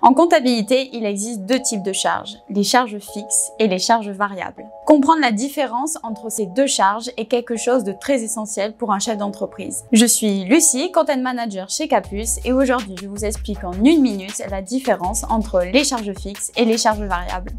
En comptabilité, il existe deux types de charges, les charges fixes et les charges variables. Comprendre la différence entre ces deux charges est quelque chose de très essentiel pour un chef d'entreprise. Je suis Lucie, Content Manager chez Capus et aujourd'hui je vous explique en 1 minute la différence entre les charges fixes et les charges variables.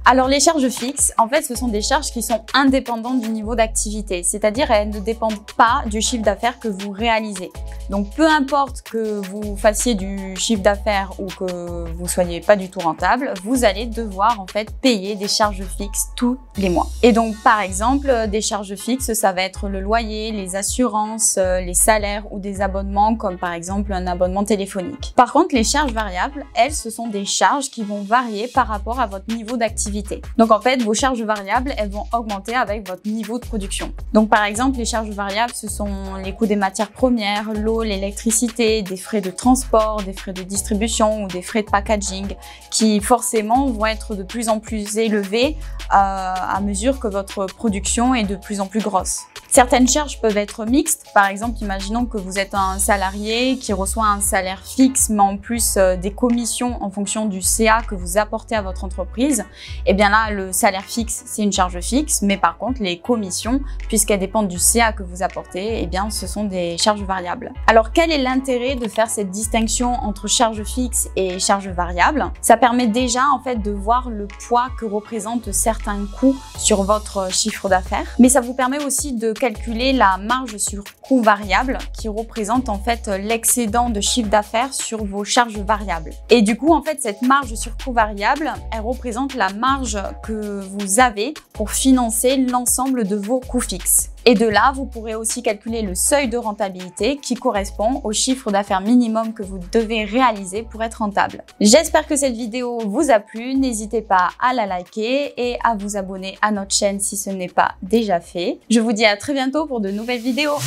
Alors les charges fixes, en fait, ce sont des charges qui sont indépendantes du niveau d'activité, c'est-à-dire elles ne dépendent pas du chiffre d'affaires que vous réalisez. Donc peu importe que vous fassiez du chiffre d'affaires ou que vous soyez pas du tout rentable, vous allez devoir en fait payer des charges fixes tous les mois. Et donc par exemple, des charges fixes, ça va être le loyer, les assurances, les salaires ou des abonnements comme par exemple un abonnement téléphonique. Par contre, les charges variables, elles, ce sont des charges qui vont varier par rapport à votre niveau d'activité. Donc en fait, vos charges variables, elles vont augmenter avec votre niveau de production. Donc par exemple, les charges variables, ce sont les coûts des matières premières, l'eau, l'électricité, des frais de transport, des frais de distribution ou des frais de packaging qui forcément vont être de plus en plus élevés à mesure que votre production est de plus en plus grosse. Certaines charges peuvent être mixtes. Par exemple, imaginons que vous êtes un salarié qui reçoit un salaire fixe, mais en plus des commissions en fonction du CA que vous apportez à votre entreprise. Et bien là, le salaire fixe, c'est une charge fixe, mais par contre, les commissions, puisqu'elles dépendent du CA que vous apportez, eh bien, ce sont des charges variables. Alors, quel est l'intérêt de faire cette distinction entre charges fixes et charges variables? Ça permet déjà, en fait, de voir le poids que représentent certains coûts sur votre chiffre d'affaires, mais ça vous permet aussi de calculer la marge sur coût variable qui représente en fait l'excédent de chiffre d'affaires sur vos charges variables. Et du coup, en fait, cette marge sur coût variable, elle représente la marge que vous avez pour financer l'ensemble de vos coûts fixes. Et de là, vous pourrez aussi calculer le seuil de rentabilité qui correspond au chiffre d'affaires minimum que vous devez réaliser pour être rentable. J'espère que cette vidéo vous a plu. N'hésitez pas à la liker et à vous abonner à notre chaîne si ce n'est pas déjà fait. Je vous dis à très bientôt pour de nouvelles vidéos.